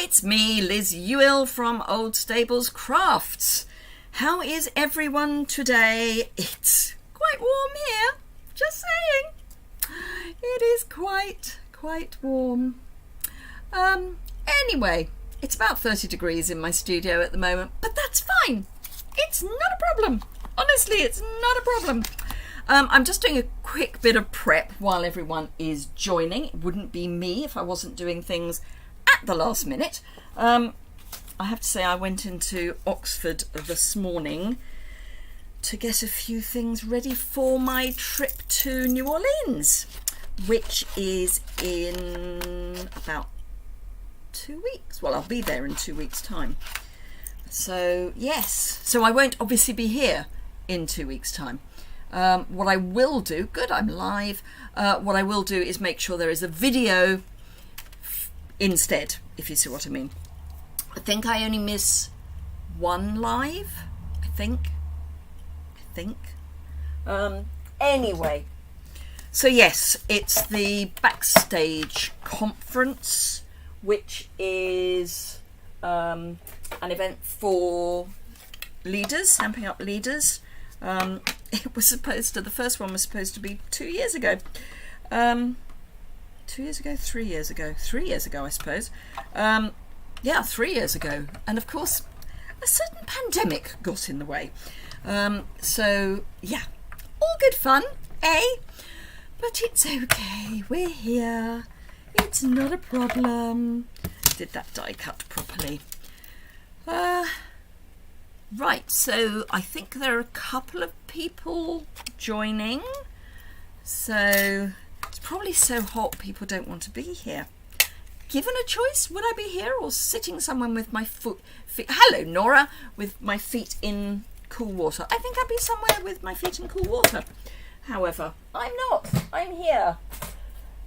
It's me, Liz Yuille from Old Stables Crafts. How is everyone today? It's quite warm here, just saying. It is quite warm. Anyway, it's about 30 degrees in my studio at the moment, but that's fine. It's not a problem. Honestly, it's not a problem. I'm just doing a quick bit of prep while everyone is joining. It wouldn't be me if I wasn't doing things at the last minute. I have to say I went into Oxford this morning to get a few things ready for my trip to New Orleans, which is in about 2 weeks. Well, I'll be there in 2 weeks' time. So yes, so I won't obviously be here in 2 weeks' time. What I will do, good, I'm live. What I will do is make sure there is a video instead, if you see what I mean. I think I only miss one live, I think. Anyway, so yes, it's the backstage conference, which is an event for leaders, Stampin' Up leaders. It was supposed to, the first one was supposed to be 2 years ago. 2 years ago, 3 years ago, 3 years ago, I suppose. Yeah, 3 years ago. And of course, a certain pandemic got in the way. So, yeah, all good fun, eh? But it's okay, we're here. It's not a problem. Did that die cut properly? Right, so I think there are a couple of people joining. So it's probably so hot people don't want to be here. Given a choice, would I be here or sitting somewhere with my feet? Hello, Nora, with my feet in cool water. I think I'd be somewhere with my feet in cool water. However, I'm not. I'm here.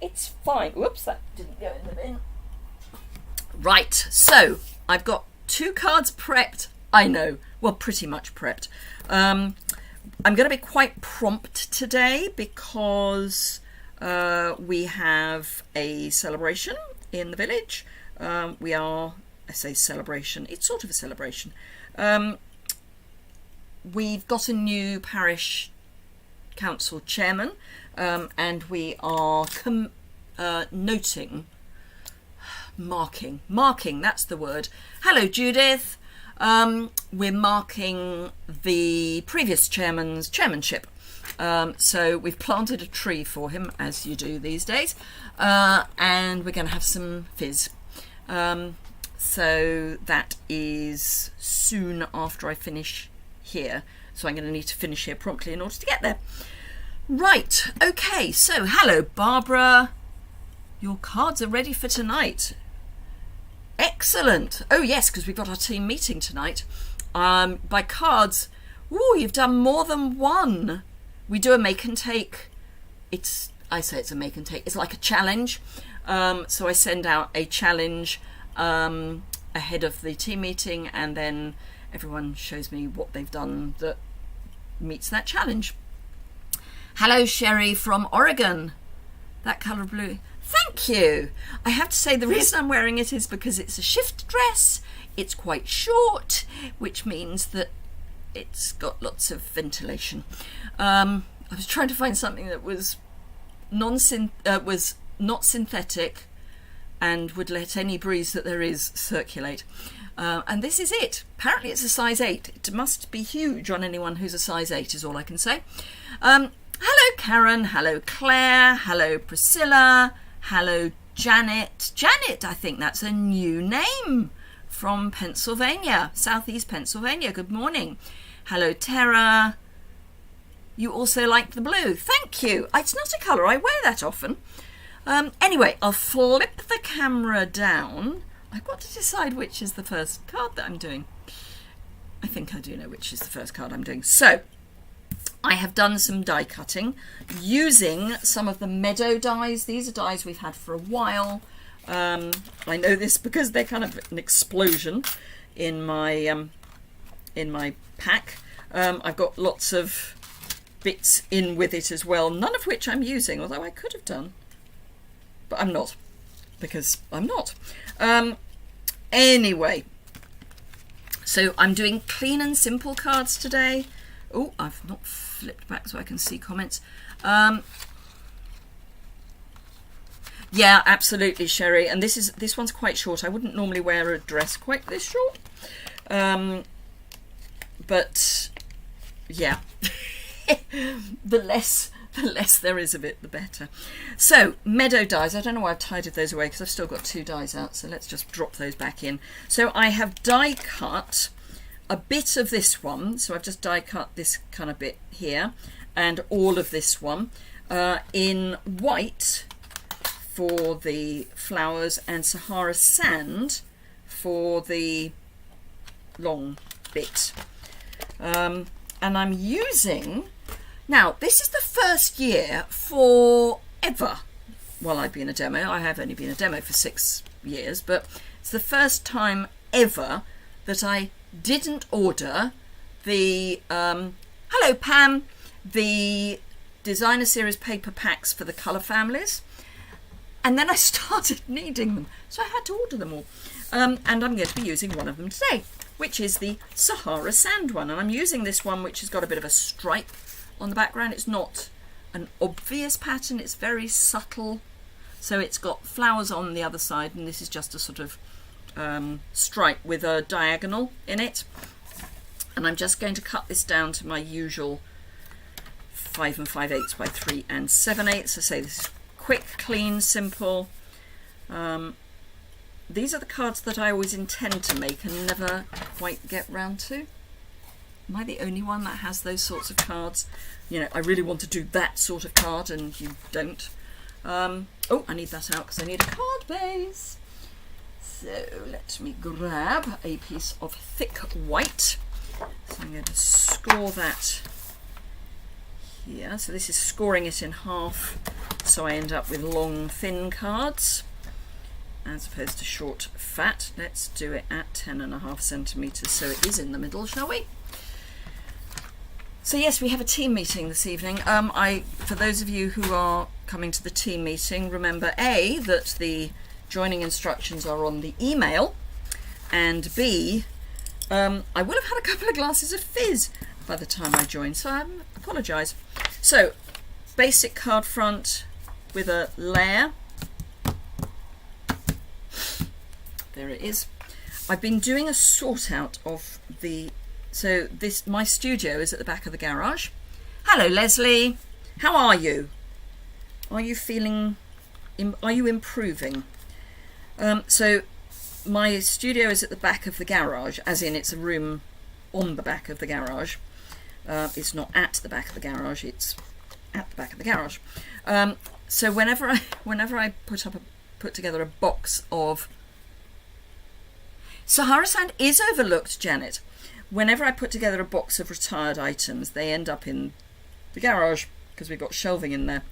It's fine. Whoops, that didn't go in the bin. Right, so I've got 2 cards prepped. I know, well, pretty much prepped. I'm going to be quite prompt today because we have a celebration in the village. I say celebration, it's sort of a celebration. We've got a new parish council chairman, and we are marking, that's the word. Hello, Judith. We're marking the previous chairman's chairmanship. So we've planted a tree for him, as you do these days, and we're going to have some fizz. So that is soon after I finish here. So I'm going to need to finish here promptly in order to get there. Right, okay, so hello, Barbara. Your cards are ready for tonight. Excellent. Oh yes, because we've got our team meeting tonight. By cards, ooh, you've done more than one. We do a make and take. I say it's a make and take. It's like a challenge. So I send out a challenge ahead of the team meeting, and then everyone shows me what they've done that meets that challenge. Hello, Sherry from Oregon. That colour of blue. Thank you. I have to say the reason I'm wearing it is because it's a shift dress. It's quite short, which means that it's got lots of ventilation. I was trying to find something that was was not synthetic and would let any breeze that there is circulate. And this is it. Apparently it's a size 8. It must be huge on anyone who's a size 8 is all I can say. Hello, Karen. Hello, Claire. Hello, Priscilla. Hello, Janet. Janet, I think that's a new name from Pennsylvania, southeast Pennsylvania. Good morning. Hello, Tara. You also like the blue. Thank you. It's not a colour I wear that often. Anyway, I'll flip the camera down. I've got to decide which is the first card that I'm doing. I think I do know which is the first card I'm doing. So, I have done some die cutting using some of the meadow dies. These are dies we've had for a while. I know this because they're kind of an explosion in my pack. I've got lots of bits in with it as well, none of which I'm using, although I could have done, but I'm not, because I'm not. Anyway, so I'm doing clean and simple cards today. Oh, I've not flipped back so I can see comments. Yeah, absolutely, Sherry. And this one's quite short. I wouldn't normally wear a dress quite this short. But yeah, the less there is of it, the better. So, meadow dies. I don't know why I've tidied those away because I've still got 2 dies out. So let's just drop those back in. So I have die cut a bit of this one. So I've just die cut this kind of bit here and all of this one in white for the flowers and Sahara sand for the long bit. And I'm using... Now, this is the first year forever while I've been a demo. I have only been a demo for 6 years, but it's the first time ever that I didn't order the, hello Pam, the designer series paper packs for the colour families. And then I started needing them, so I had to order them all. And I'm going to be using one of them today, which is the Sahara Sand one. And I'm using this one, which has got a bit of a stripe on the background. It's not an obvious pattern, it's very subtle. So it's got flowers on the other side, and this is just a sort of stripe with a diagonal in it. And I'm just going to cut this down to my usual 5 5/8 by 3 7/8. So say this is quick, clean, simple. These are the cards that I always intend to make and never quite get round to. Am I the only one that has those sorts of cards? You know, I really want to do that sort of card and you don't. Oh, I need that out because I need a card base. So let me grab a piece of thick white. So I'm going to score that here. So this is scoring it in half, so I end up with long, thin cards as opposed to short, fat. Let's do it at 10.5 centimetres so it is in the middle, shall we? So yes, we have a team meeting this evening. For those of you who are coming to the team meeting, remember A, that the joining instructions are on the email, and B, I will have had a couple of glasses of fizz by the time I join, so I apologise. So, basic card front with a layer. There it is. I've been doing a sort out of the... So my studio is at the back of the garage. Hello, Leslie. How are you? Are you feeling... Are you improving? So my studio is at the back of the garage, as in it's a room on the back of the garage. It's not at the back of the garage, it's at the back of the garage. So whenever I put together a box of... Sahara Sand is overlooked, Janet. Whenever I put together a box of retired items, they end up in the garage because we've got shelving in there.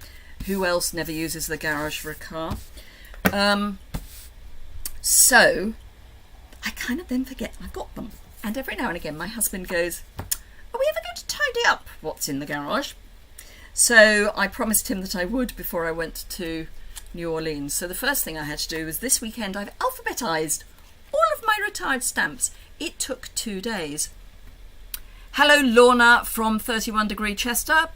Who else never uses the garage for a car? So I kind of then forget I've got them. And every now and again my husband goes, are we ever going to tidy up what's in the garage? So I promised him that I would before I went to New Orleans. So the first thing I had to do was this weekend I've alphabetised all of my retired stamps. It took 2 days. Hello, Lorna from 31 Degree Chester.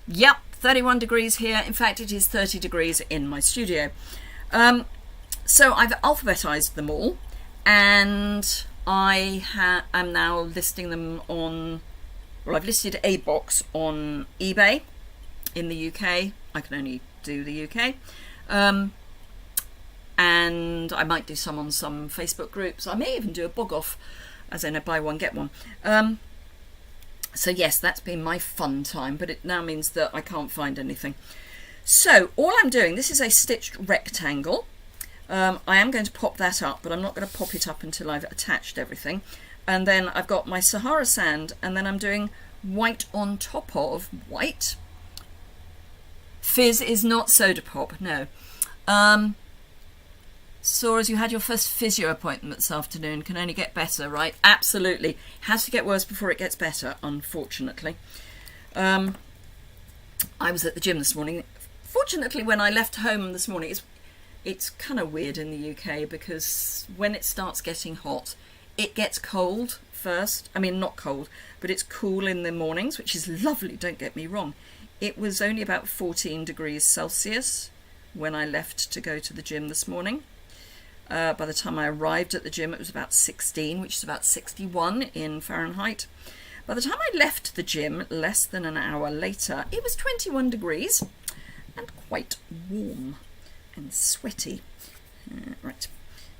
Yep, 31 degrees here. In fact, it is 30 degrees in my studio. So I've alphabetised them all, and I am now listing them on... Well, I've listed a box on eBay in the UK. I can only do the UK. And I might do some on some Facebook groups. I may even do a bog off, as in a buy one get one. So yes, that's been my fun time, but it now means that I can't find anything. So all I'm doing, this is a stitched rectangle. I am going to pop that up, but I'm not going to pop it up until I've attached everything. And then I've got my Sahara Sand, and then I'm doing white on top of white. Fizz is not soda pop, no. Soras, you had your first physio appointment this afternoon. Can only get better, right? Absolutely. Has to get worse before it gets better, unfortunately. I was at the gym this morning. Fortunately, when I left home this morning, It's kind of weird in the UK because when it starts getting hot, it gets cold first. I mean, not cold, but it's cool in the mornings, which is lovely, don't get me wrong. It was only about 14 degrees Celsius when I left to go to the gym this morning. By the time I arrived at the gym, it was about 16, which is about 61 in Fahrenheit. By the time I left the gym, less than an hour later, it was 21 degrees and quite warm and sweaty. Right,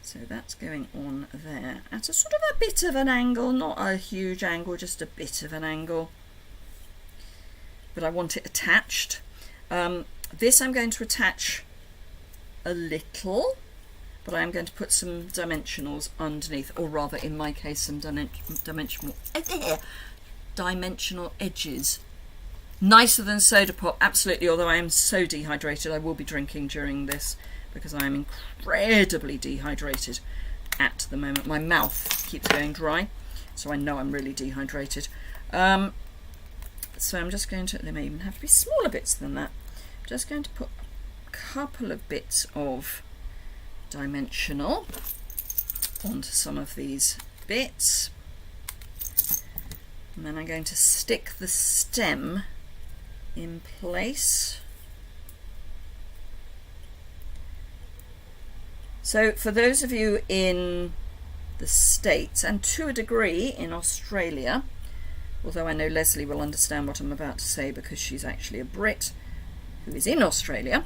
so that's going on there at a sort of a bit of an angle, not a huge angle, just a bit of an angle. But I want it attached. This I'm going to attach a little, but I am going to put some dimensionals underneath, or rather in my case some dimensional edges. Nicer than soda pop, absolutely, although I am so dehydrated. I will be drinking during this because I am incredibly dehydrated at the moment. My mouth keeps going dry, so I know I'm really dehydrated. So I'm just going to, there may even have to be smaller bits than that. I'm just going to put a couple of bits of dimensional onto some of these bits, and then I'm going to stick the stem in place. So for those of you in the States, and to a degree in Australia, although I know Leslie will understand what I'm about to say because she's actually a Brit who is in Australia,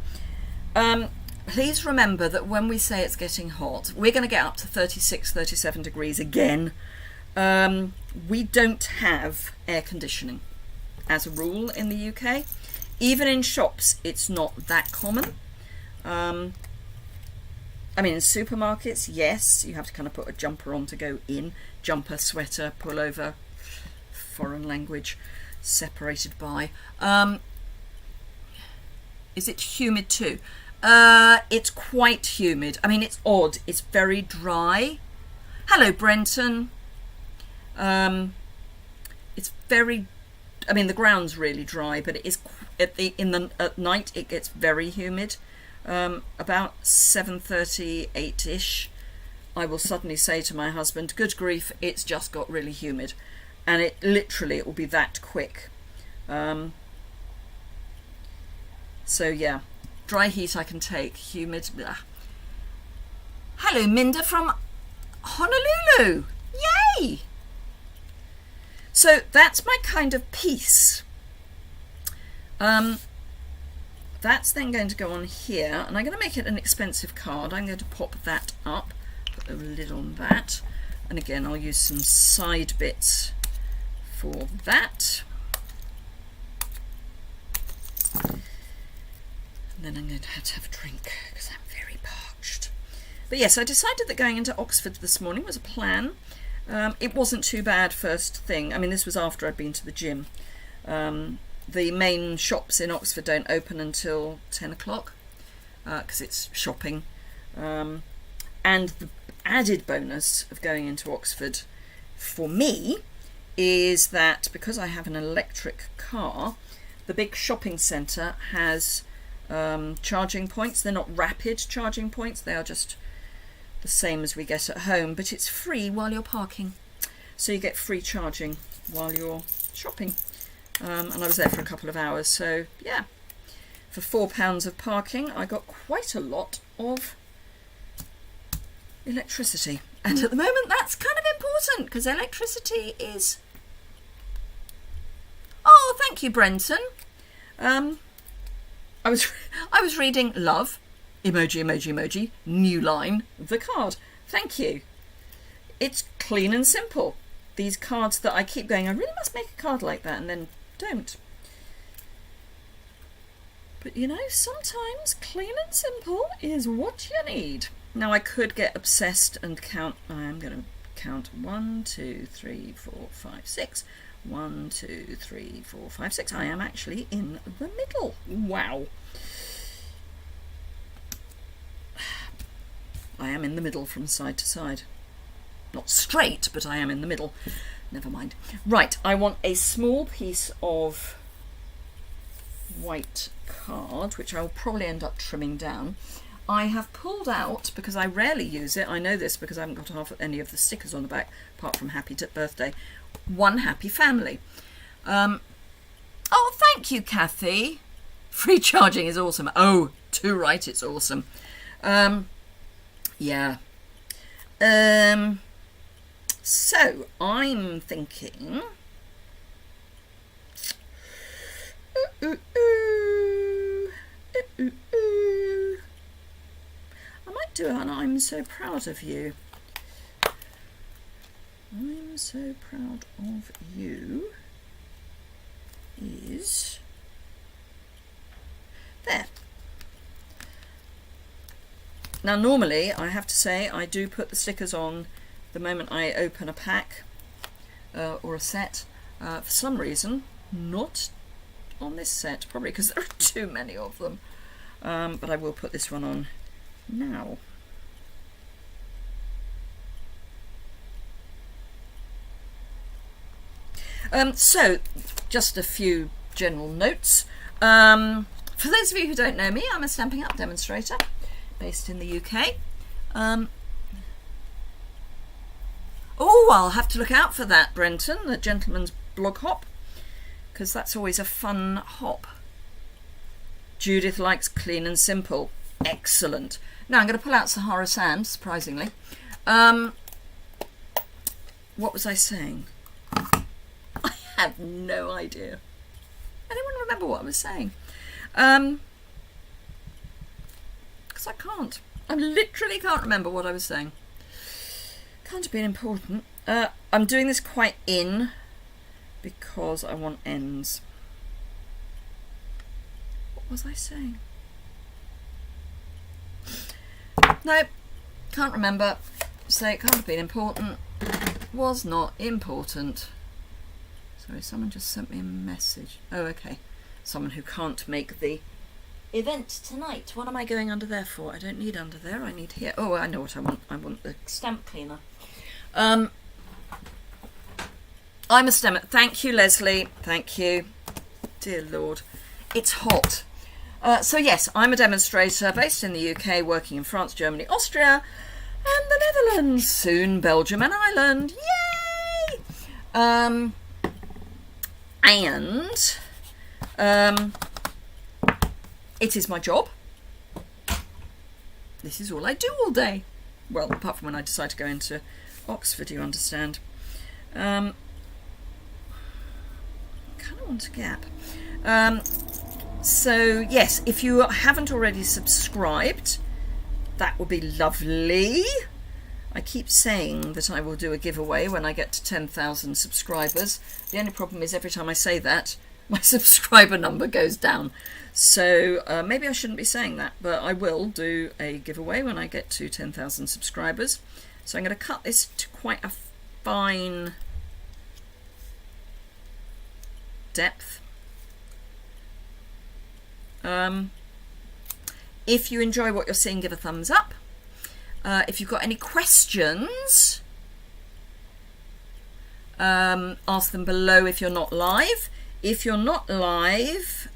please remember that when we say it's getting hot, we're going to get up to 36, 37 degrees again. We don't have air conditioning as a rule in the UK. Even in shops, it's not that common. I mean, in supermarkets, yes, you have to kind of put a jumper on to go in. Jumper, sweater, pullover, foreign language, separated by. Is it humid too? It's quite humid. I mean, it's odd. It's very dry. Hello, Brenton. It's very, I mean, the ground's really dry, but it is at night it gets very humid. About 7:30, 8ish, I will suddenly say to my husband, "Good grief, it's just got really humid," and it will be that quick. So yeah. Dry heat I can take, humid, blah. Hello, Minda from Honolulu. Yay! So that's my kind of piece. That's then going to go on here, and I'm going to make it an expensive card. I'm going to pop that up, put a lid on that, and again I'll use some side bits for that. And then I'm going to have a drink because I'm very parched. But yes, I decided that going into Oxford this morning was a plan. It wasn't too bad first thing. I mean, this was after I'd been to the gym. The main shops in Oxford don't open until 10 o'clock because it's shopping. And the added bonus of going into Oxford for me is that because I have an electric car, the big shopping centre has charging points. They're not rapid charging points, they are just the same as we get at home, but it's free while you're parking, so you get free charging while you're shopping. And I was there for a couple of hours, so yeah, for £4 of parking I got quite a lot of electricity, and at the moment that's kind of important because electricity is... Oh, thank you, Brenton. I was reading love, emoji, emoji, emoji, new line, the card. Thank you. It's clean and simple. These cards that I keep going, I really must make a card like that, and then don't. But you know, sometimes clean and simple is what you need. Now I could get obsessed and count. I am going to count 1, 2, 3, 4, 5, 6. 1, 2, 3, 4, 5, 6. I am actually in the middle. Wow. I am in the middle from side to side. Not straight, but I am in the middle. Never mind. Right, I want a small piece of white card, which I'll probably end up trimming down. I have pulled out, because I rarely use it, I know this because I haven't got any of the stickers on the back, apart from Happy Birthday, One Happy Family. Oh, thank you, Kathy. Free charging is awesome. Oh, too right, it's awesome. Yeah. So, I'm thinking... I might do an I'm so proud of you. I'm so proud of you is there. Now normally I have to say I do put the stickers on the moment I open a pack or a set. For some reason not on this set, probably because there are too many of them, but I will put this one on now. So just a few general notes. For those of you who don't know me, I'm a Stampin' Up demonstrator based in the UK. Oh, I'll have to look out for that, Brenton, the gentleman's blog hop, because that's always a fun hop. Judith likes clean and simple. Excellent. Now I'm going to pull out Sahara Sand, surprisingly. What was I saying? I have no idea. Anyone remember what I was saying? Because I can't. I literally can't remember what I was saying. Can't have been important. I'm doing this quite in because I want ends. What was I saying? No, can't remember. So it can't have been important. Was not important. Sorry, someone just sent me a message. Oh, okay. Someone who can't make the event tonight. What am I going under there for? I don't need under there. I need here. Oh, I know what I want. I want the stamp cleaner. I'm a stammer. Thank you, Leslie. Thank you. Dear Lord. It's hot. So yes, I'm a demonstrator based in the UK, working in France, Germany, Austria, and the Netherlands. Soon Belgium and Ireland. Yay! It is my job. This is all I do all day. Well, apart from when I decide to go into Oxford, you understand. Kind of want a gap. So yes, if you haven't already subscribed, that would be lovely. I keep saying that I will do a giveaway when I get to 10,000 subscribers. The only problem is every time I say that, my subscriber number goes down. So maybe I shouldn't be saying that, but I will do a giveaway when I get to 10,000 subscribers. So I'm going to cut this to quite a fine depth. If you enjoy what you're seeing, give a thumbs up. If you've got any questions, ask them below if you're not live. If you're not live,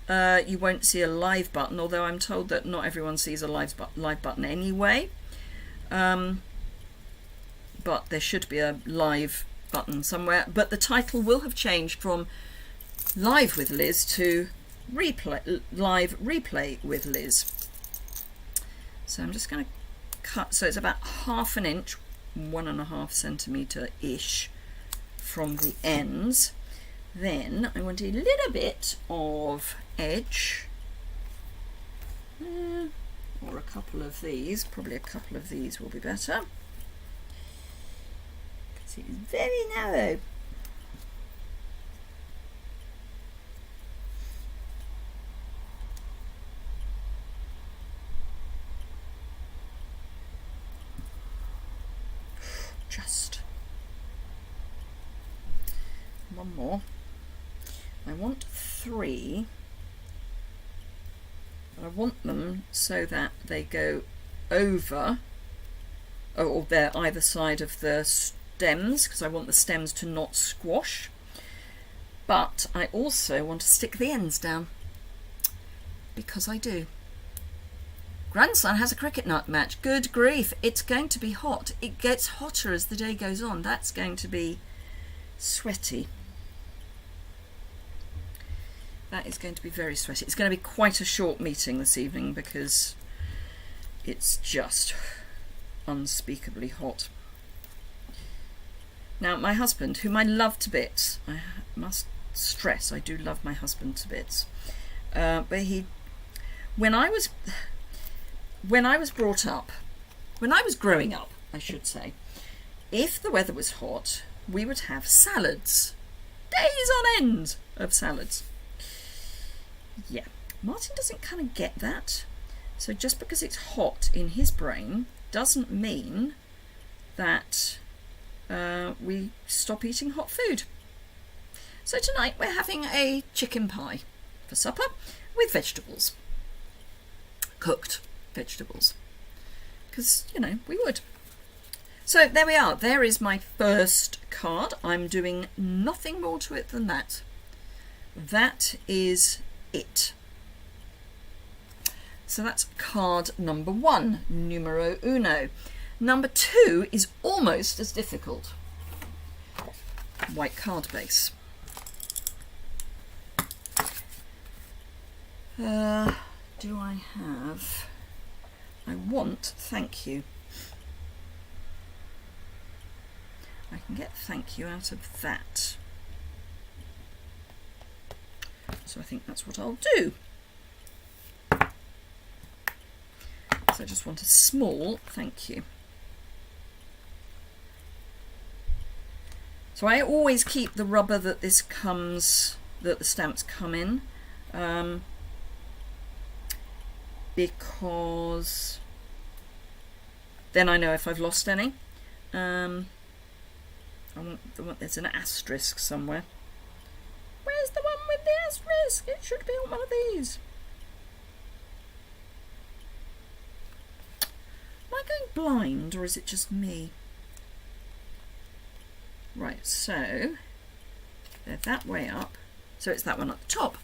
you won't see a live button, although I'm told that not everyone sees a live button anyway. But there should be a live button somewhere. But the title will have changed from Live with Liz to Live Replay with Liz. So I'm just going to cut, so it's about 1/2 inch, 1.5 centimetre-ish from the ends. Then I want a little bit of edge, or a couple of these, probably a couple of these will be better. Because it's very narrow. Just one more. I want 3, but I want them so that they go over, or they're either side of the stems, because I want the stems to not squash, but I also want to stick the ends down, because I do. Grandson has a cricket match. Good grief, it's going to be hot. It gets hotter as the day goes on. That's going to be sweaty. That is going to be very sweaty. It's going to be quite a short meeting this evening because it's just unspeakably hot. Now, my husband, whom I love to bits, I must stress I do love my husband to bits, but when I was growing up, I should say, if the weather was hot, we would have salads, days on end of salads. Yeah, Martin doesn't kind of get that. So just because it's hot in his brain doesn't mean that we stop eating hot food. So tonight we're having a chicken pie for supper with vegetables. Cooked vegetables. Because, you know, we would. So there we are. There is my first card. I'm doing nothing more to it than that. That is it. So that's card number 1, numero uno. Number 2 is almost as difficult. White card base. Do I have... I want thank you. I can get thank you out of that. So I think that's what I'll do. So I just want a small thank you. So I always keep the rubber that this comes, that the stamps come in, because then I know if I've lost any. I want there's an asterisk somewhere. Where's the one with the asterisk? It should be on one of these. Am I going blind, or is it just me? Right, so they're that way up. So it's that one at the top.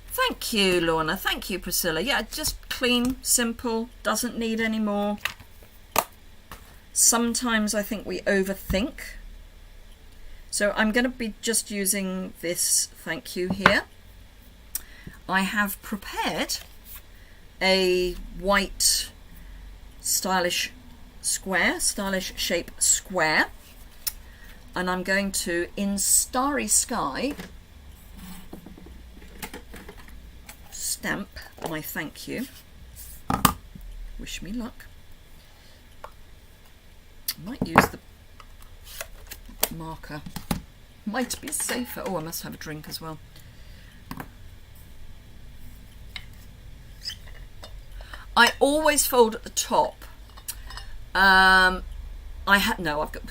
Thank you, Lorna. Thank you, Priscilla. Yeah, just clean, simple, doesn't need any more. Sometimes I think we overthink. So I'm going to be just using this thank you here. I have prepared a white stylish shape square, and I'm going to, in Starry Sky, stamp my thank you. Wish me luck. I might use the marker. Might be safer. Oh, I must have a drink as well. I always fold at the top. I've got...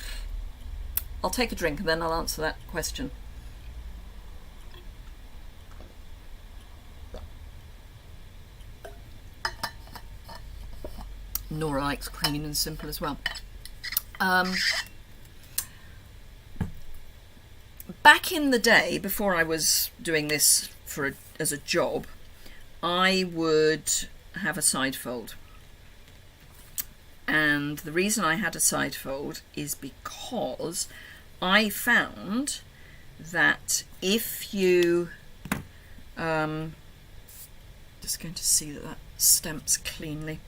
I'll take a drink and then I'll answer that question. Nora likes clean and simple as well. Back in the day, before I was doing this as a job, I would have a side fold. And the reason I had a side fold is because I found that if you... just going to see that stamps cleanly.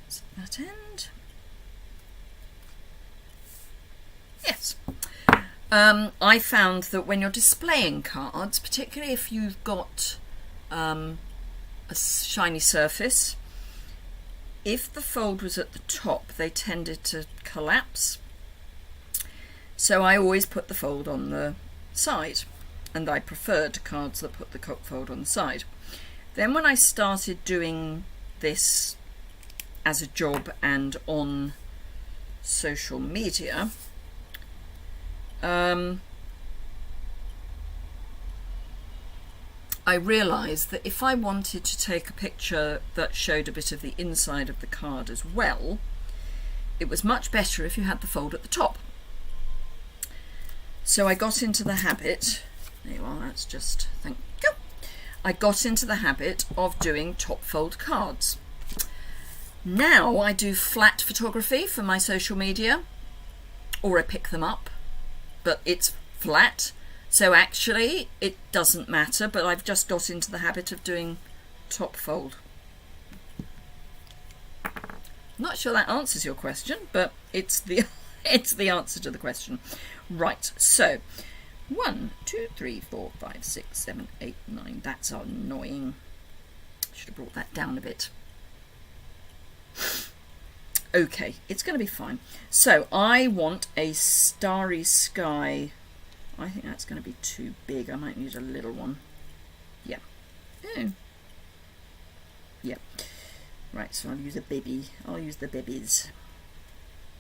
Is it that end? Yes. I found that when you're displaying cards, particularly if you've got a shiny surface, if the fold was at the top, they tended to collapse. So I always put the fold on the side, and I preferred cards that put the fold on the side. Then when I started doing this as a job and on social media, I realised that if I wanted to take a picture that showed a bit of the inside of the card as well, it was much better if you had the fold at the top. So I got into the habit, there you are, that's just, thank you, I got into the habit of doing top fold cards. Now I do flat photography for my social media, or I pick them up, but it's flat. So actually it doesn't matter, but I've just got into the habit of doing top fold. Not sure that answers your question, but it's the it's the answer to the question. Right, so 1, 2, 3, 4, 5, 6, 7, 8, 9. That's annoying. Should have brought that down a bit. Okay, it's going to be fine. So I want a starry sky. I think that's going to be too big. I might need a little one. Yeah. Oh. Yeah. Right, so I'll use a baby. I'll use the babies,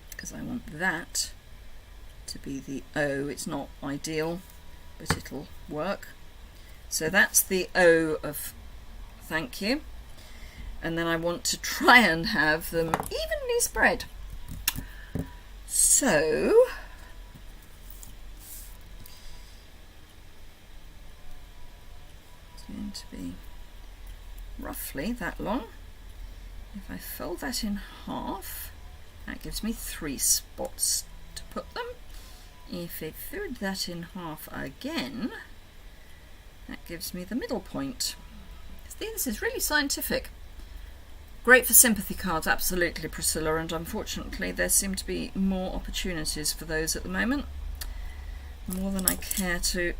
because I want that to be the O. It's not ideal, but it'll work. So that's the O of thank you. And then I want to try and have them evenly spread. So it's going to be roughly that long. If I fold that in half, that gives me 3 spots to put them. If I fold that in half again, that gives me the middle point. See, this is really scientific. Great for sympathy cards, absolutely, Priscilla, and unfortunately there seem to be more opportunities for those at the moment. More than I care to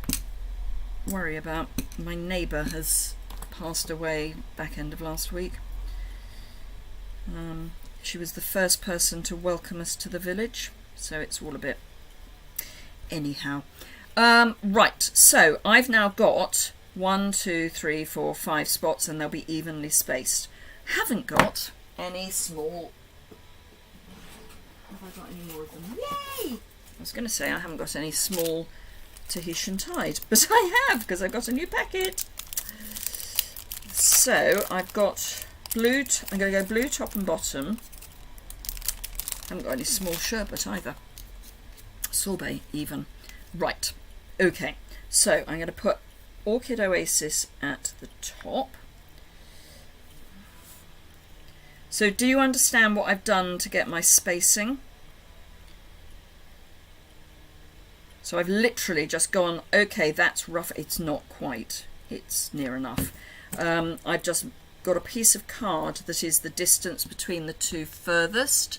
worry about. My neighbour has passed away back end of last week. She was the first person to welcome us to the village, so it's all a bit... Anyhow. Right, so I've now got 1, 2, 3, 4, 5 spots, and they'll be evenly spaced. Haven't got any small... Have I got any more of them? Yay! I was going to say I haven't got any small Tahitian tide, but I have, because I've got a new packet. So I've got blue, I'm going to go blue top and bottom. Haven't got any small sherbet either. Sorbet even. Right, okay, so I'm going to put Orchid Oasis at the top. So do you understand what I've done to get my spacing? So I've literally just gone, okay, that's rough. It's not quite. It's near enough. I've just got a piece of card that is the distance between the two furthest.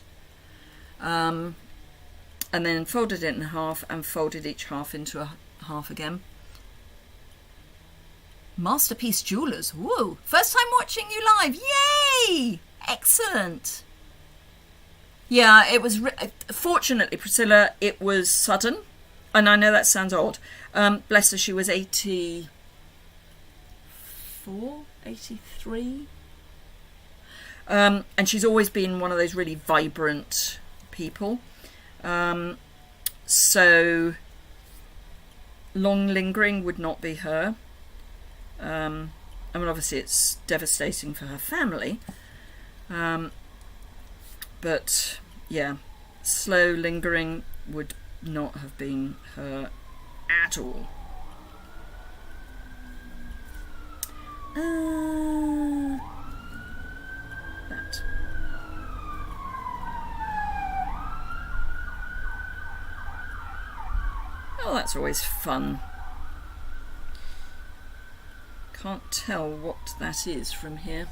And then folded it in half and folded each half into a half again. Masterpiece Jewelers. Whoa! First time watching you live. Yay! Excellent. Yeah, it was... Fortunately, Priscilla, it was sudden. And I know that sounds odd. Bless her, she was 84, 83. And she's always been one of those really vibrant people. So long lingering would not be her. I mean, obviously it's devastating for her family. But yeah, slow lingering would not have been her at all. That. Oh, that's always fun. Can't tell what that is from here.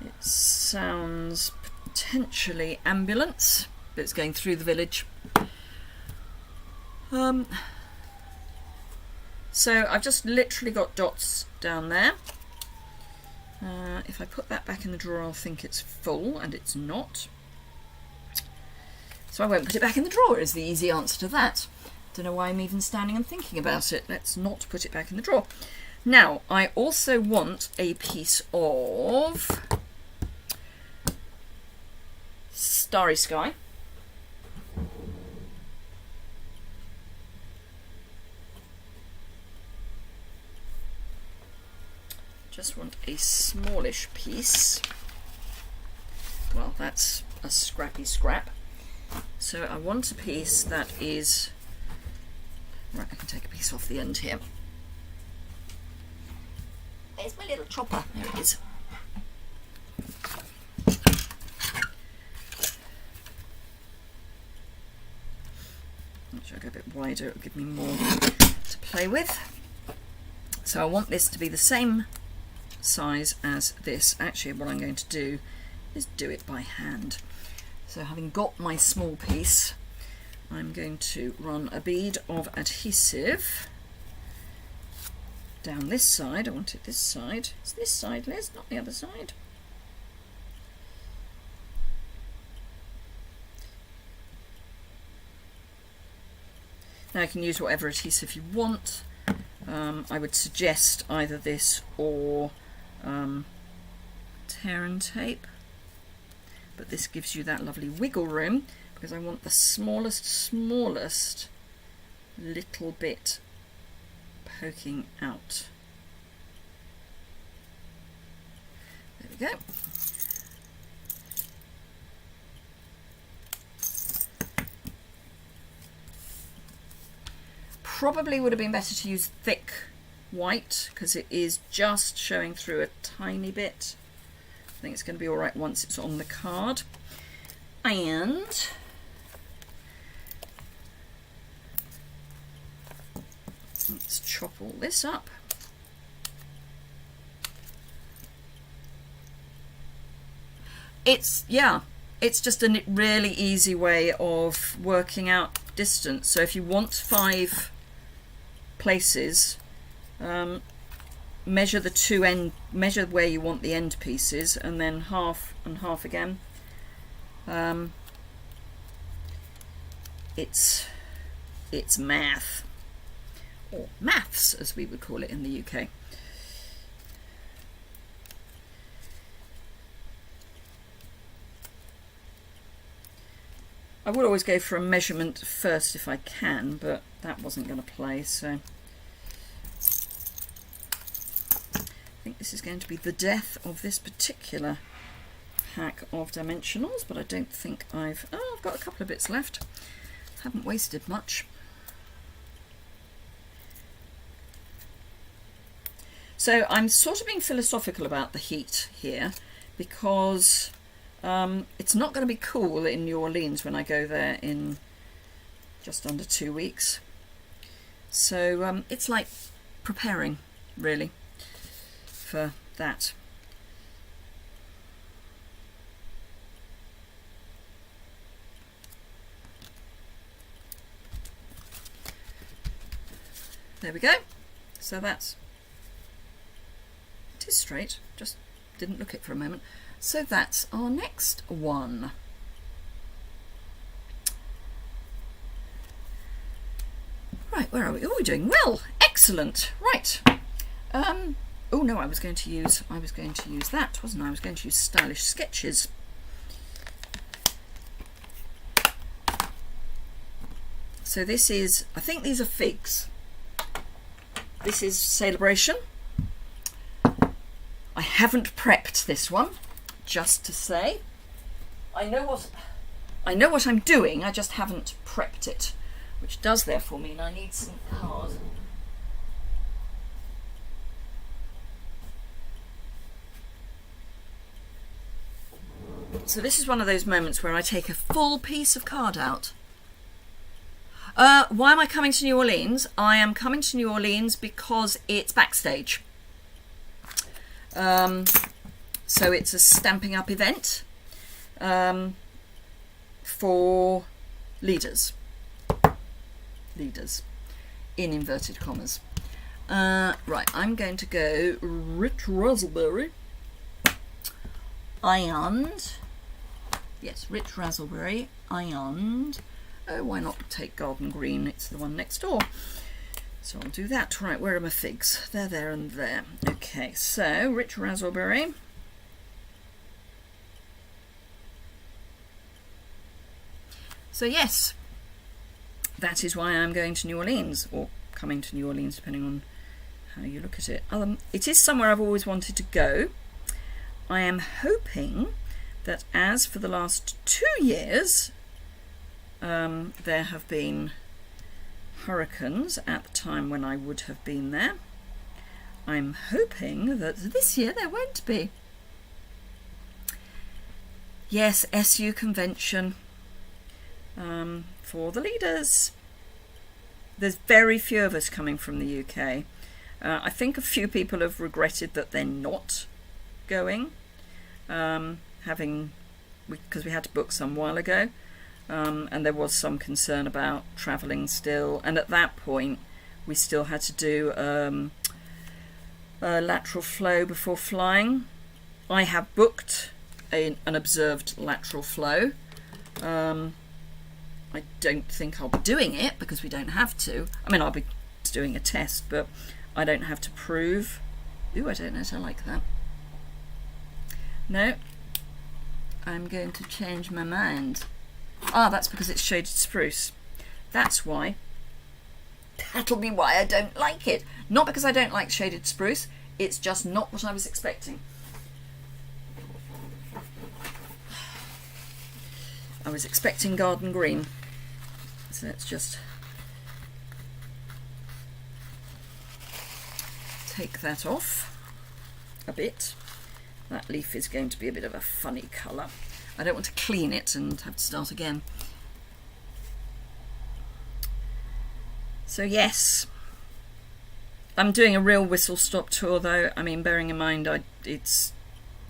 It sounds potentially ambulance, but it's going through the village. So I've just literally got dots down there. If I put that back in the drawer, I'll think it's full, and it's not. So I won't put it back in the drawer is the easy answer to that. Don't know why I'm even standing and thinking about it. Let's not put it back in the drawer. Now, I also want a piece of Starry Sky. Just want a smallish piece. Well, that's a scrappy scrap. So I want a piece that is... Right, I can take a piece off the end here. Where's my little chopper? There it is. Should I go a bit wider? It'll give me more to play with. So I want this to be the same size as this. Actually, what I'm going to do is do it by hand. So having got my small piece, I'm going to run a bead of adhesive down this side. I want it this side. It's this side, Liz, not the other side. Now you can use whatever adhesive you want. I would suggest either this or tear and tape, but this gives you that lovely wiggle room because I want the smallest little bit poking out. There we go. Probably would have been better to use thick white because it is just showing through a tiny bit. I think it's going to be all right once it's on the card. And let's chop all this up. It's just a really easy way of working out distance. So if you want 5 places, measure measure where you want the end pieces, and then half and half again. It's math, or maths as we would call it in the UK. I would always go for a measurement first if I can, but that wasn't going to play, so I think this is going to be the death of this particular pack of dimensionals, but I don't think I've got a couple of bits left. Haven't wasted much. So I'm sort of being philosophical about the heat here because it's not going to be cool in New Orleans when I go there in just under 2 weeks. So it's like preparing, really, for that. There we go. So it is straight, just didn't look it for a moment. So that's our next one. Right, where are we? Oh, we're doing well. Excellent. Right. Oh no, I was going to use that, wasn't I? I was going to use Stylish Sketches. So this is, I think these are figs. This is Celebration. I haven't prepped this one, just to say. I know what I'm doing, I just haven't prepped it, which does therefore mean I need some card. So this is one of those moments where I take a full piece of card out. Why am I coming to New Orleans? I am coming to New Orleans because it's backstage. So it's a Stamping Up event for leaders in inverted commas. Right, I'm going to go Rich Raspberry ironed. Yes, Rich Raspberry ironed. Oh, why not take Garden Green? It's the one next door. So I'll do that. Right, where are my figs? They're there and there. Okay, so Rich Raspberry. So yes, that is why I'm going to New Orleans, or coming to New Orleans, depending on how you look at it. It is somewhere I've always wanted to go. I am hoping that, as for the last 2 years, there have been hurricanes at the time when I would have been there. I'm hoping that this year there won't be. Yes, SU convention for the leaders. There's very few of us coming from the UK. I think a few people have regretted that they're not going, because we had to book some while ago, and there was some concern about travelling still. And at that point, we still had to do a lateral flow before flying. I have booked an observed lateral flow. I don't think I'll be doing it because we don't have to. I mean, I'll be doing a test, but I don't have to prove. Ooh, I don't know if I like that. No, I'm going to change my mind. Ah, that's because it's shaded spruce. That's why. That'll be why I don't like it. Not because I don't like shaded spruce, it's just not what I was expecting. I was expecting garden green. So let's just take that off a bit. That leaf is going to be a bit of a funny colour. I don't want to clean it and have to start again. So yes, I'm doing a real whistle-stop tour though. I mean, bearing in mind it's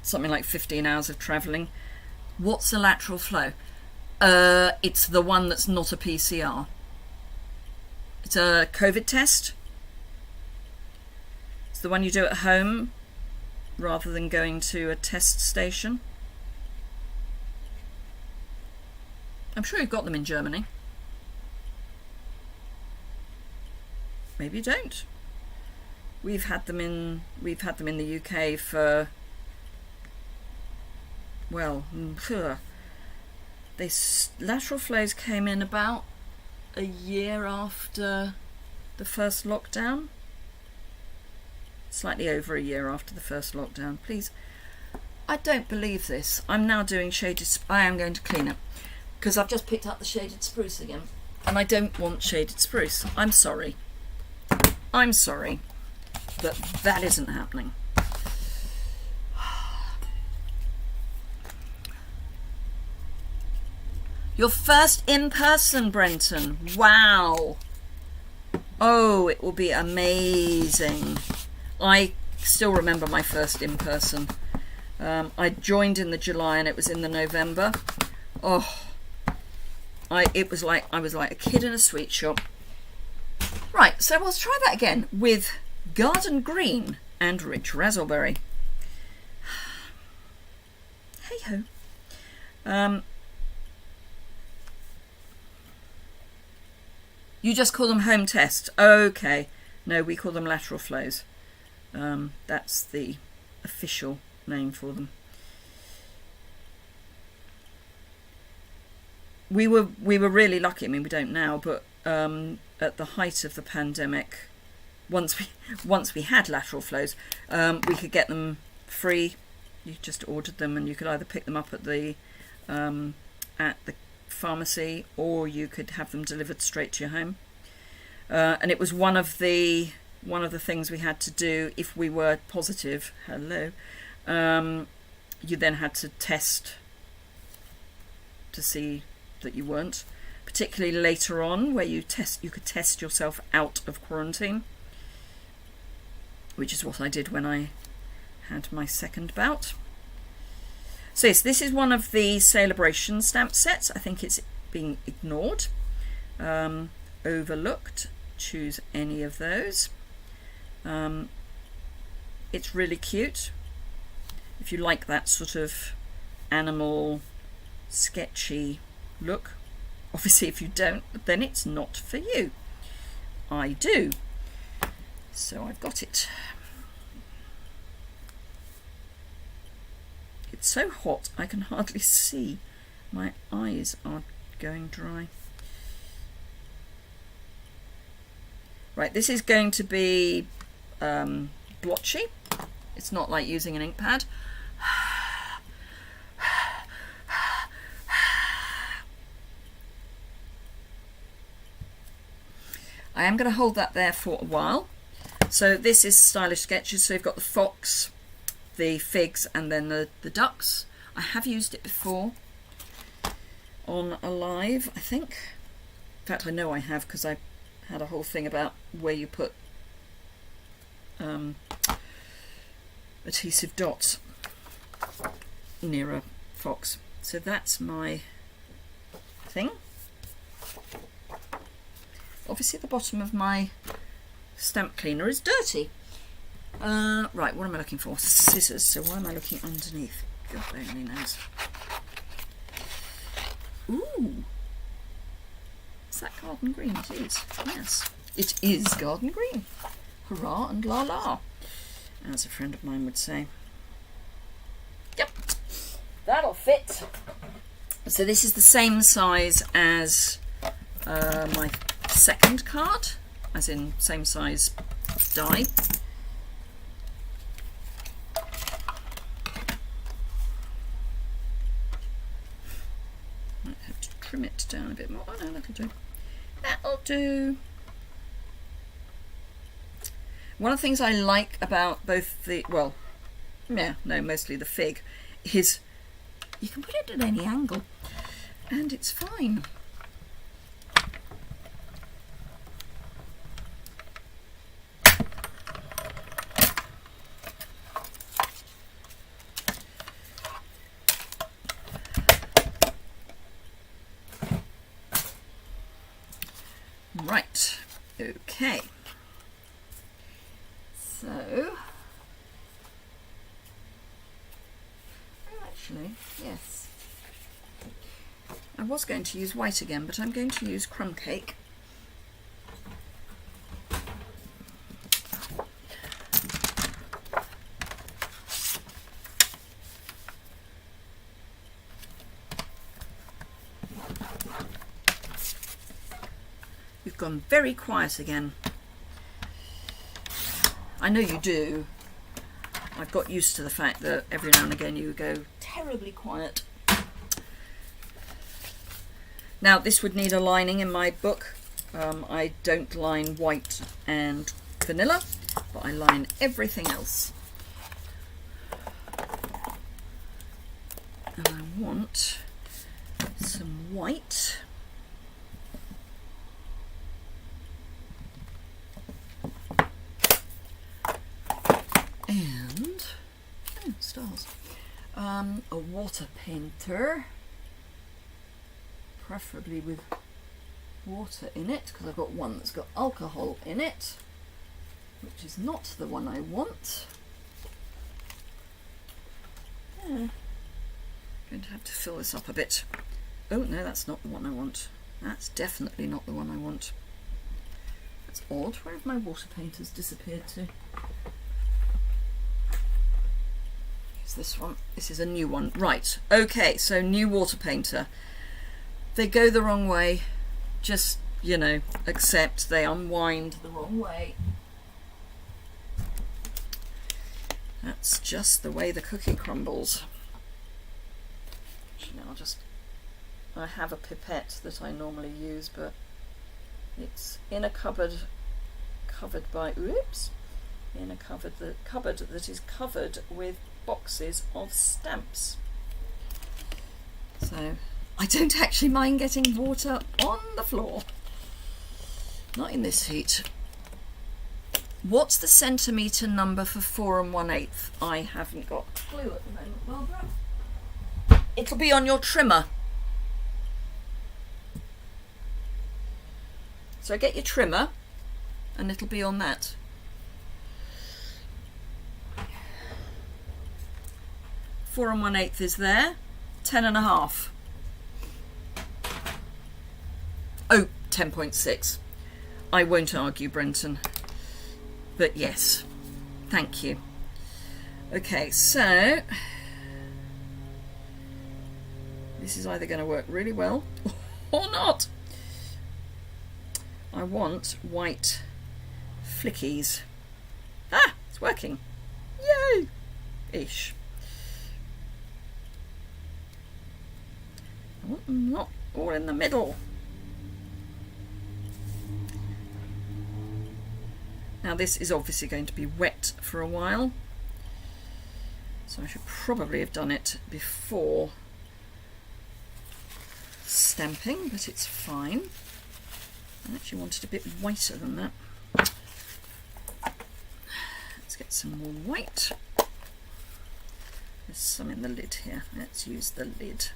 something like 15 hours of travelling. What's a lateral flow? It's the one that's not a PCR. It's a COVID test. It's the one you do at home rather than going to a test station. I'm sure you've got them in Germany. Maybe you don't. We've had them in the UK for, well, these lateral flows came in about a year after the first lockdown. Slightly over a year after the first lockdown. Please, I don't believe this. I'm now doing shaded. I am going to clean it because I've just picked up the shaded spruce again, and I don't want shaded spruce. I'm sorry. I'm sorry, but that isn't happening. Your first in person, Brenton. Wow. Oh, it will be amazing. I still remember my first in person. I joined in the July and it was in the November. Oh, I was like a kid in a sweet shop. Right, so let's try that again with Garden Green and Rich Razzleberry. Hey ho. You just call them home test. Okay. No, we call them lateral flows. That's the official name for them. We were really lucky. I mean, we don't now, but at the height of the pandemic, once we had lateral flows, we could get them free. You just ordered them, and you could either pick them up at the pharmacy, or you could have them delivered straight to your home. And it was one of the things we had to do if we were positive. Hello. You then had to test to see that you weren't, particularly later on where you could test yourself out of quarantine, which is what I did when I had my second bout. So yes, this is one of the Celebration stamp sets. I think it's being ignored, overlooked. Choose any of those. It's really cute. If you like that sort of animal sketchy look. Obviously if you don't, then it's not for you. I do. So I've got it. It's so hot I can hardly see. My eyes are going dry. Right, this is going to be blotchy. It's not like using an ink pad. I am going to hold that there for a while. So this is Stylish Sketches. So you've got the fox, the figs, and then the ducks. I have used it before on a live, I think. In fact, I know I have, because I had a whole thing about where you put adhesive dots near a fox. So that's my thing. Obviously the bottom of my stamp cleaner is dirty. Right, what am I looking for? Scissors. So why am I looking underneath? God only knows. Ooh. Is that garden green? It is. Yes. It is garden green. Hurrah and la la, as a friend of mine would say. Yep. That'll fit. So this is the same size as my second card, as in same size die. Might have to trim it down a bit more. Oh no, that'll do. That'll do. One of the things I like about both the, well, yeah, no, mostly the fig, is you can put it at any angle and it's fine. Right, okay. So, oh, actually, yes. I was going to use white again, but I'm going to use crumb cake. You've gone very quiet again. I know you do. I've got used to the fact that every now and again you go terribly quiet. Now this would need a lining in my book. I don't line white and vanilla, but I line everything else. And I want some white. And oh, stars. A water painter, preferably with water in it, because I've got one that's got alcohol in it, which is not the one I want. Yeah. Going to have to fill this up a bit. Oh no, that's not the one I want. That's definitely not the one I want. That's odd. Where have my water painters disappeared to? This one. This is a new one. Right, okay, so new water painter. They go the wrong way. Just, you know, accept they unwind the wrong way. That's just the way the cookie crumbles. Actually, I have a pipette that I normally use, but it's in a cupboard covered by, oops, in a cupboard that is covered with boxes of stamps. So I don't actually mind getting water on the floor. Not in this heat. What's the centimetre number for 4 1/8? I haven't got a clue at the moment, Barbara. It'll be on your trimmer. So get your trimmer and it'll be on that. 4 1/8 is there. 10.5. Oh, 10.6. I won't argue, Brenton. But yes, thank you. Okay, so this is either going to work really well or not. I want white flickies. Ah, it's working. Yay! Ish. I want them not all in the middle. Now this is obviously going to be wet for a while, so I should probably have done it before stamping, but it's fine. I actually wanted a bit whiter than that. Let's get some more white. There's some in the lid here. Let's use the lid.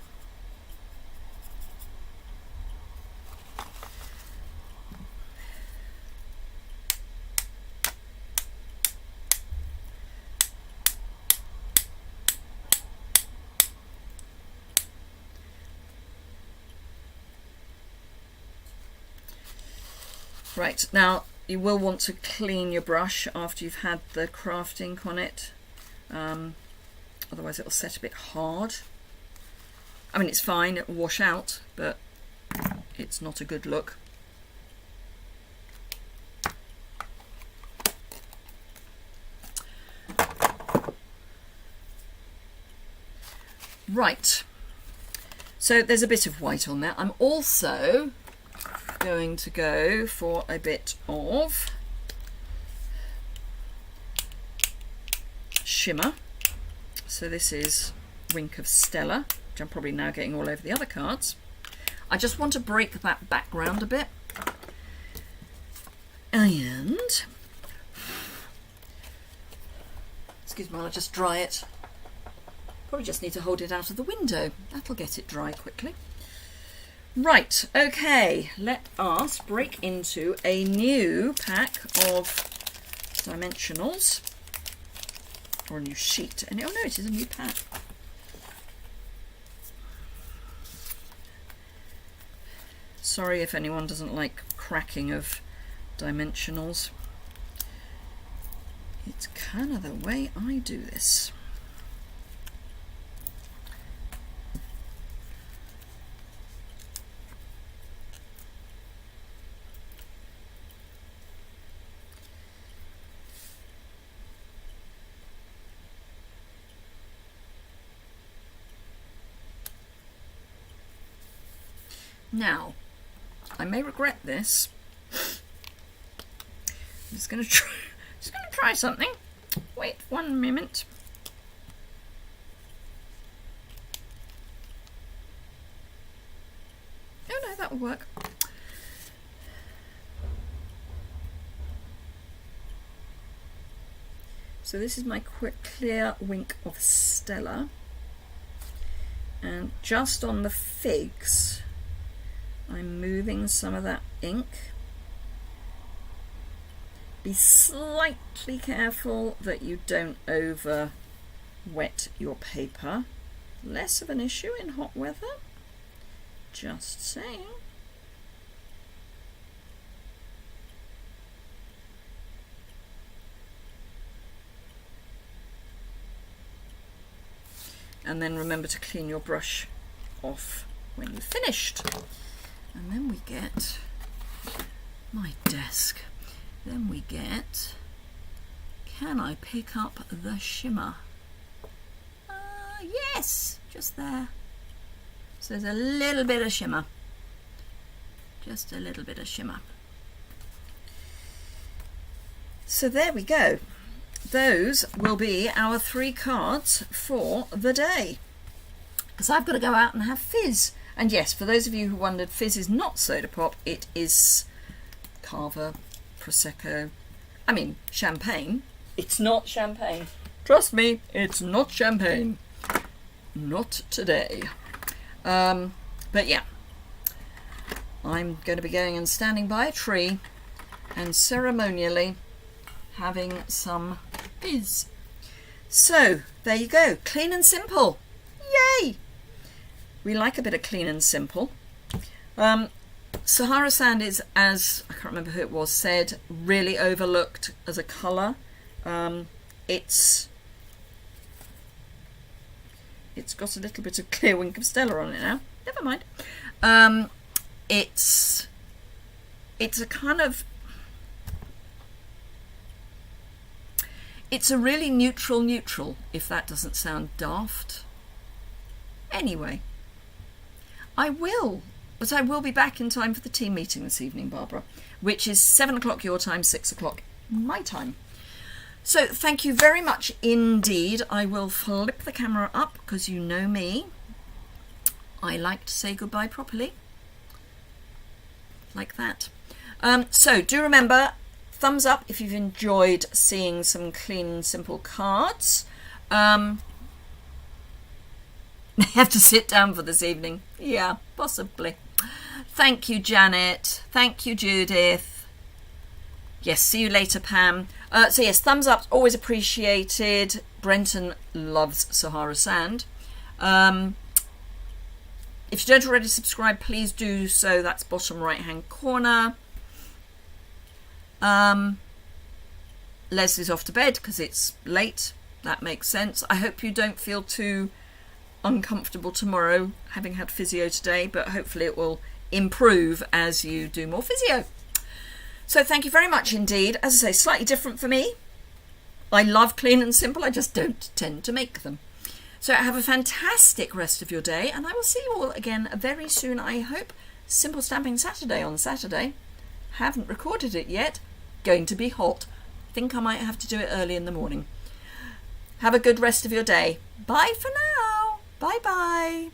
Right, now you will want to clean your brush after you've had the craft ink on it, otherwise it will set a bit hard. I mean, it's fine, it will wash out, but it's not a good look. Right, so there's a bit of white on there. I'm also going to go for a bit of shimmer. So this is Wink of Stella, which I'm probably now getting all over the other cards. I just want to break that background a bit. And excuse me while I just dry it. Probably just need to hold it out of the window. That'll get it dry quickly. Right, okay, let us break into a new pack of dimensionals, or a new sheet. And oh no, it is a new pack. Sorry if anyone doesn't like cracking of dimensionals. It's kind of the way I do this. Now, I may regret this. I'm just going to try something. Wait 1 minute. Oh no, that will work. So this is my clear Wink of Stella, and just on the figs I'm moving some of that ink. Be slightly careful that you don't over wet your paper. Less of an issue in hot weather. Just saying. And then remember to clean your brush off when you've finished. And then we get my desk. Then we get, can I pick up the shimmer? Yes, just there. So there's a little bit of shimmer. Just a little bit of shimmer. So there we go. Those will be our 3 cards for the day. Because I've got to go out and have fizz. And yes, for those of you who wondered, fizz is not soda pop, it is Cava, Prosecco, I mean champagne. It's not champagne. Trust me, it's not champagne. Not today. But yeah, I'm going to be going and standing by a tree and ceremonially having some fizz. So there you go, clean and simple. Yay! We like a bit of clean and simple. Sahara sand is, as I can't remember who it was said, really overlooked as a colour. It's got a little bit of clear Wink of Stella on it now. Never mind. It's a kind of, it's a really neutral, if that doesn't sound daft. Anyway, I will be back in time for the team meeting this evening, Barbara, which is 7 o'clock your time, 6 o'clock my time. So thank you very much indeed. I will flip the camera up because you know me. I like to say goodbye properly. Like that. So do remember, thumbs up if you've enjoyed seeing some clean and simple cards. I have to sit down for this evening. Yeah, possibly. Thank you, Janet. Thank you, Judith. Yes, see you later, Pam. So yes, thumbs up, always appreciated. Brenton loves Sahara Sand. If you don't already subscribe, please do so. That's bottom right-hand corner. Leslie's off to bed because it's late. That makes sense. I hope you don't feel too uncomfortable tomorrow, having had physio today, but hopefully it will improve as you do more physio. So thank you very much indeed. As I say, slightly different for me. I love clean and simple. I just don't tend to make them. So have a fantastic rest of your day, and I will see you all again very soon, I hope. Simple Stamping Saturday on Saturday. Haven't recorded it yet. Going to be hot. Think I might have to do it early in the morning. Have a good rest of your day. Bye for now. Bye-bye.